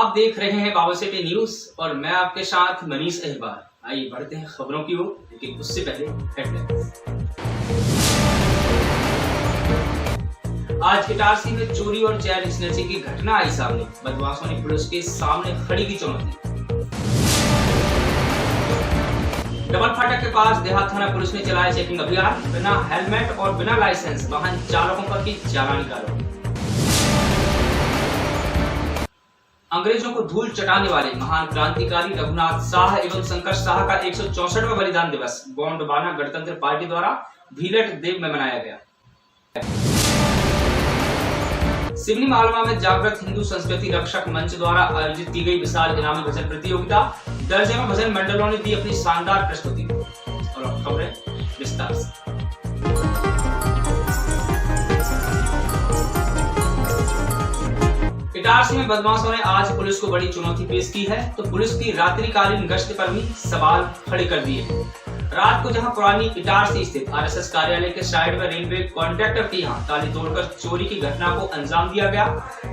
आप देख रहे हैं बाबा सिटी न्यूज और मैं आपके साथ मनीष अहिबार। आइए बढ़ते हैं खबरों की ओर, लेकिन उससे पहले हेडलाइंस। आज इटारसी में चोरी और चैन स्नैचिंग की घटना आई सामने। बदमाशों ने पुलिस के सामने खड़ी की चुनौती। डबल फाटक के पास देहात थाना पुलिस ने चलाया चेकिंग अभियान। बिना हेलमेट और बिना लाइसेंस वाहन चालकों पर की चालानी कार्रवाई। अंग्रेजों को धूल चटाने वाले महान क्रांतिकारी रघुनाथ साह एवं शंकर साह का 164वां बलिदान दिवस गोंडवाना गणतंत्र पार्टी द्वारा भीलट देव में मनाया गया। सिवनी मालवा में जागृत हिंदू संस्कृति रक्षक मंच द्वारा आयोजित की गई विशाल इनामी भजन प्रतियोगिता। दर्जनों भजन मंडलों ने दी अपनी शानदार प्रस्तुति। और अब खबरें विस्तार से। इटारसी में बदमाशों ने आज पुलिस को बड़ी चुनौती पेश की है, तो पुलिस की रात्रिकालीन गश्त पर भी सवाल खड़े कर दिए। रात को जहां पुरानी इटारसी स्थित आरएसएस कार्यालय के साइड में रेलवे कॉन्ट्रैक्टर की यहां ताली तोड़कर चोरी की घटना को अंजाम दिया गया,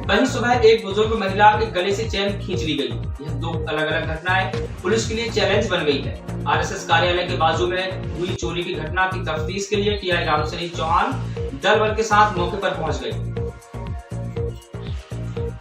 वहीं सुबह एक बुजुर्ग महिला के गले से चैन खींच ली गई। यह दो अलग अलग घटनाएं पुलिस के लिए चैलेंज बन गई है। आरएसएस कार्यालय के बाजू में हुई चोरी की घटना की तफ्तीश के लिए टीआई रामसनी चौहान दल बल के साथ मौके पर पहुंच गए।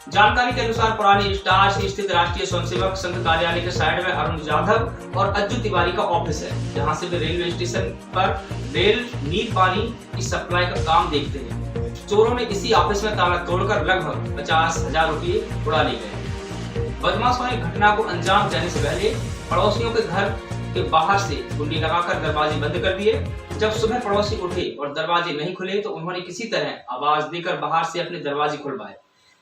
जानकारी के अनुसार पुरानी इटारसी स्थित राष्ट्रीय स्वयंसेवक संघ कार्यालय के साइड में अरुण जाधव और अज्जू तिवारी का ऑफिस है, जहां से वे रेलवे स्टेशन पर रेल नीर पानी की सप्लाई का काम देखते हैं। चोरों ने इसी ऑफिस में ताला तोड़कर लगभग 50,000 रुपये उड़ा ले गए। बदमाशों ने घटना को अंजाम देने से पहले पड़ोसियों के घर के बाहर से कुंडी लगाकर दरवाजे बंद कर दिए। जब सुबह पड़ोसी उठे और दरवाजे नहीं खुले तो उन्होंने किसी तरह आवाज देकर बाहर से अपने दरवाजे खुलवाए।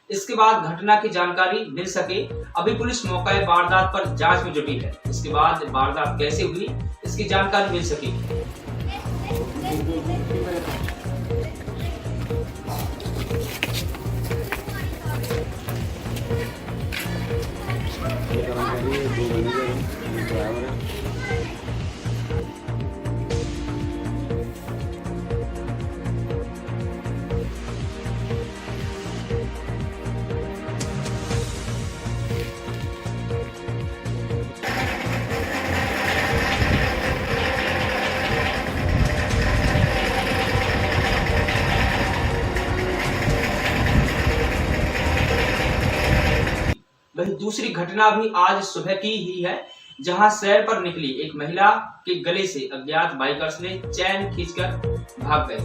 इसके बाद घटना की जानकारी मिल सके। अभी पुलिस मौके वारदात पर जांच में जुटी है। इसके बाद वारदात कैसे हुई इसकी जानकारी मिल सकेगी। वहीं दूसरी घटना भी आज सुबह की ही है, जहां सैर पर निकली एक महिला के गले से अज्ञात बाइकर्स ने चैन खींचकर भाग गए।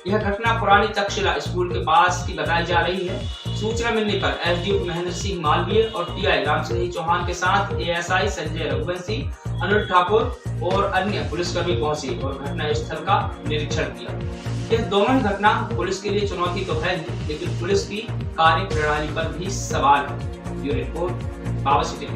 यह घटना पुरानी तक्षशिला स्कूल के पास की बताई जा रही है। सूचना मिलने पर एसडीओ महेंद्र सिंह मालवीय और टीआई रामसनी चौहान के साथ एएसआई संजय रघुवंशी, अनुज ठाकुर और अन्य पुलिसकर्मी पहुंचे और घटना स्थल का निरीक्षण किया। यह दोनों ही घटना पुलिस के लिए चुनौती तो है, लेकिन पुलिस की कार्य प्रणाली पर भी सवाल है। ब्यूरो रिपोर्ट बाबा सिटी।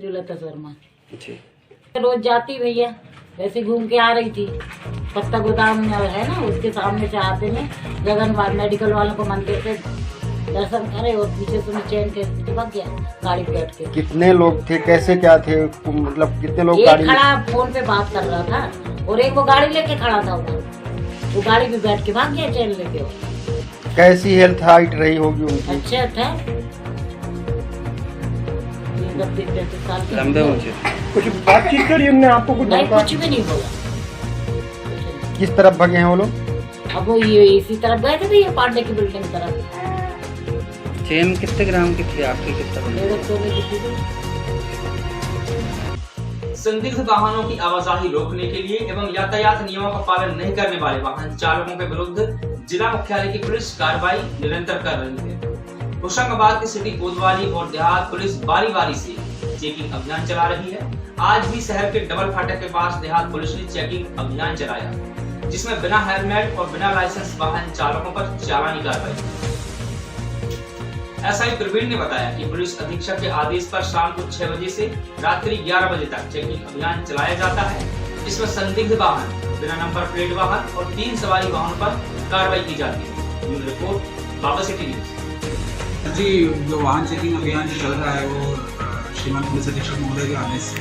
लता शर्मा रोज जाती भैया, वैसे घूम के आ रही थी। पत्ता गोदाम है ना, उसके सामने से आते में जगन मेडिकल वालों को मंदिर से दर्शन करे और पीछे से चैन के चिपक गया गाड़ी पे बैठ के। कितने लोग थे, कैसे क्या थे, मतलब कितने लोग? एक खड़ा फोन पे बात कर रहा था और एक वो गाड़ी लेके खड़ा था उधर, वो गाड़ी पे बैठ के भाग गया चैन लेके। कैसी हेल्थ हाइट रही होगी उनकी? अच्छा था, कुछ बातचीत करी उनने आपको? कुछ नहीं, कुछ भी नहीं बोला। किस तरफ भागे हैं वो लोग? अब वो ये इसी तरफ गए थे भैया, पांडे की बिल्डिंग तरफ। चेन कितने ग्राम की थी आपकी? कितना? संदिग्ध वाहनों की आवाजाही रोकने के लिए एवं यातायात नियमों का पालन नहीं करने वाले वाहन चालकों के विरुद्ध जिला मुख्यालय की पुलिस कार्रवाई निरंतर कर रही है। होशंगाबाद की सिटी कोतवाली और देहात पुलिस बारी बारी से चेकिंग अभियान चला रही है। आज भी शहर के डबल फाटक के पास देहात पुलिस ने चेकिंग अभियान चलाया, जिसमें बिना हेलमेट और बिना लाइसेंस वाहन चालकों पर चालानी कार्रवाई। एसआई प्रवीण ने बताया कि पुलिस अधीक्षक के आदेश पर शाम को 6 बजे से रात्रि 11 बजे तक चेकिंग अभियान चलाया जाता है, जिसमें संदिग्ध वाहन, बिना नंबर प्लेट वाहन और 3 सवारी वाहनों पर कार्रवाई की जाती है। न्यूज़ रिपोर्ट बाबा सिटी न्यूज़। जी, जो वाहन चेकिंग अभियान जो चल रहा है वो श्रीमान पुलिस अधीक्षक महोदय के आदेश से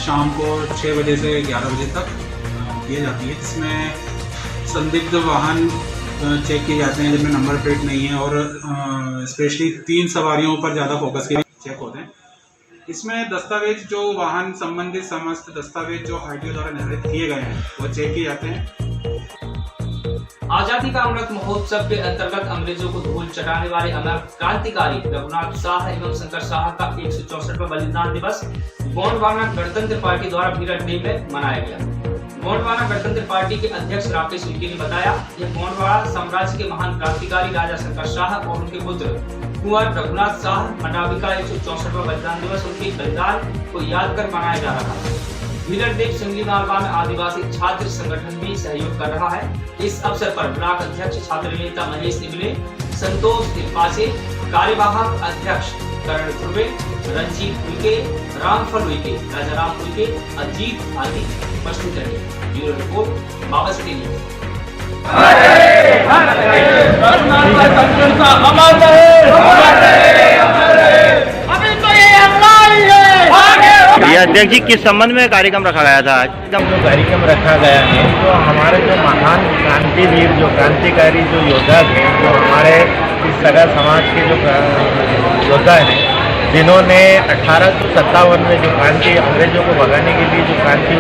शाम को 6 बजे से 11 बजे तक की जाती है। इसमें संदिग्ध वाहन चेक किए जाते हैं जिनमें नंबर प्लेट नहीं है और स्पेशली 3 सवारियों पर ज़्यादा फोकस के चेक होते हैं। इसमें दस्तावेज जो वाहन संबंधित समस्त दस्तावेज जो आरटीओ द्वारा निर्धारित किए गए हैं वो चेक किए जाते हैं। आजादी का अमृत महोत्सव के अंतर्गत अंग्रेजों को धूल चटाने वाले अमर क्रांतिकारी रघुनाथ साह एवं शंकर साह का 164वां बलिदान दिवस गोंडवाना गणतंत्र पार्टी द्वारा भीरडीह में मनाया गया। गोंडवाना गणतंत्र पार्टी के अध्यक्ष राकेश उइके ने बताया, यह गोंडवाना साम्राज्य के महान क्रांतिकारी राजा शंकर शाह और उनके पुत्र कुंवर रघुनाथ साह मंडावी का 164वां बलिदान दिवस उनके बलिदान को याद कर मनाया जा रहा है। भीरडीह सिंगली मालवा में आदिवासी छात्र संगठन भी सहयोग कर रहा है। इस अवसर पर ब्लॉक अध्यक्ष छात्र नेता महेश निबले, संतोष तिलपासे, कार्यवाहक अध्यक्ष करण ध्रुवे, रंजीत उइके, रामफल उइके, राजाराम उइके, अजीत आदि उपस्थित रहे। ब्यूरो रिपोर्ट बाबा सिटी न्यूज़। अध्यक्ष जी, किस संबंध में कार्यक्रम रखा गया था? जो कार्यक्रम रखा गया है तो हमारे जो महान क्रांतिवीर, जो क्रांतिकारी जो योद्धा थे, जो हमारे इस सगा समाज के जो योद्धा हैं, जिन्होंने 1857 में जो क्रांति अंग्रेजों को भगाने के लिए जो क्रांति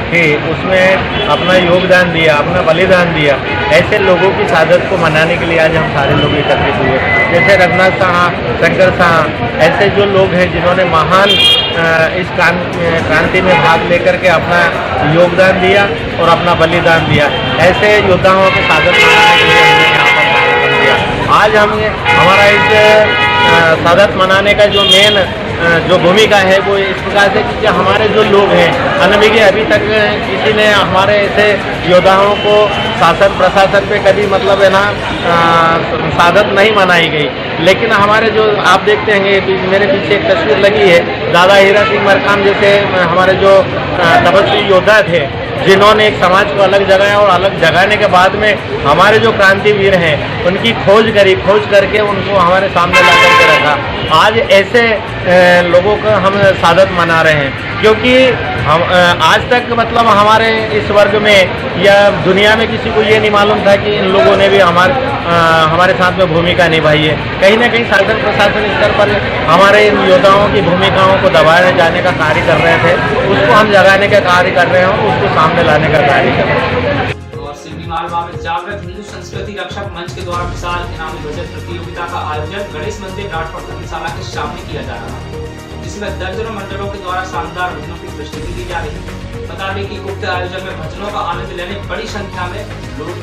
थे उसमें अपना योगदान दिया, अपना बलिदान दिया, ऐसे लोगों की शहादत को मनाने के लिए आज हम सारे लोग एकत्रित हुए। जैसे रघुनाथ साह, शंकर साह, ऐसे जो लोग हैं जिन्होंने महान इस क्रांति में भाग लेकर के अपना योगदान दिया और अपना बलिदान दिया, ऐसे योद्धाओं की शहादत मनाने के लिए हमने यहाँ पर कार्यक्रम किया। आज हमारा इस शहादत मनाने का जो मेन जो भूमिका है वो इस प्रकार से कि हमारे जो लोग हैं अनभिज्ञ, अभी तक किसी ने हमारे ऐसे योद्धाओं को शासन प्रशासन पे कभी मतलब है ना शहादत नहीं मनाई गई, लेकिन हमारे जो आप देखते हैं मेरे पीछे एक तस्वीर लगी है, दादा हीरा सिंह मरकाम जैसे हमारे जो तपस्वी योद्धा थे, जिन्होंने एक समाज को अलग जगाया और अलग जगाने के बाद में हमारे जो क्रांतिवीर हैं उनकी खोज करके उनको हमारे सामने ला करके रखा। आज ऐसे लोगों का हम शहादत मना रहे हैं, क्योंकि हम आज तक मतलब हमारे इस वर्ग में या दुनिया में किसी को ये नहीं मालूम था कि इन लोगों ने भी हमारे साथ में भूमिका निभाई है। कहीं ना कहीं शासन प्रशासन स्तर पर हमारे इन योद्धाओं की भूमिकाओं को दबाए जाने का कार्य कर रहे थे, उसको हम जगाने का कार्य कर रहे हैं, उसको सामने लाने का कार्य कर रहे हैं। और सिंधी मालवा में जागृत हिंदू संस्कृति रक्षक मंच के द्वारा विशाल इनामी बजट प्रतियोगिता का आयोजन गणेश मंदिर राठौर धर्मशाला के सामने किया जा रहा है, जिसमें दर्जनों मंडलों के द्वारा शानदार भजनों की प्रस्तुति दी जा रही है। बता दें कि उक्त आयोजन में भजनों का आनंद लेने बड़ी संख्या में लोग।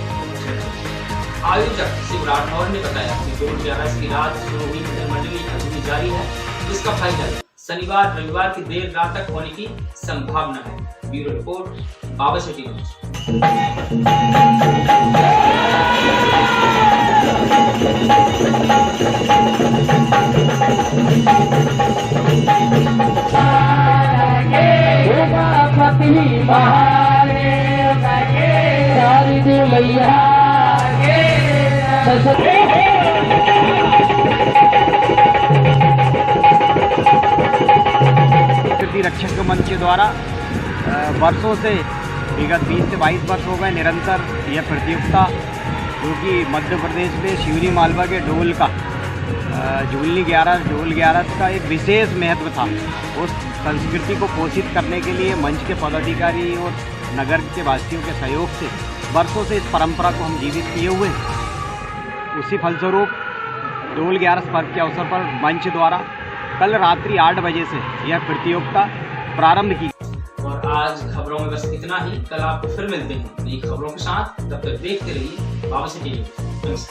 आयोजक शिव राठौर ने बताया कि 2011 की रात शुरू हुई भजन मंडली अभी जारी है, जिसका फाइनल शनिवार रविवार की देर रात तक होने की संभावना है। ब्यूरो रिपोर्ट बाबा सिटी न्यूज़। रक्षक मंच के द्वारा वर्षों से विगत 20 से 22 वर्ष हो गए निरंतर यह प्रतियोगिता, जो कि मध्य प्रदेश में शिवरी मालवा के ढोल का ढोल 11 का एक विशेष महत्व था। उस संस्कृति को पोषित करने के लिए मंच के पदाधिकारी और नगर के वासियों के सहयोग से वर्षों से इस परंपरा को हम जीवित किए हुए हैं। उसी फलस्वरूप ढोल 11 पर्व के अवसर पर मंच द्वारा कल रात्रि 8 बजे से यह प्रतियोगिता प्रारंभ की। और आज खबरों में बस इतना ही। कल आपको फिर मिलते हैं नई खबरों के साथ। तब तक देखते रहिए बाबा सिटी न्यूज़।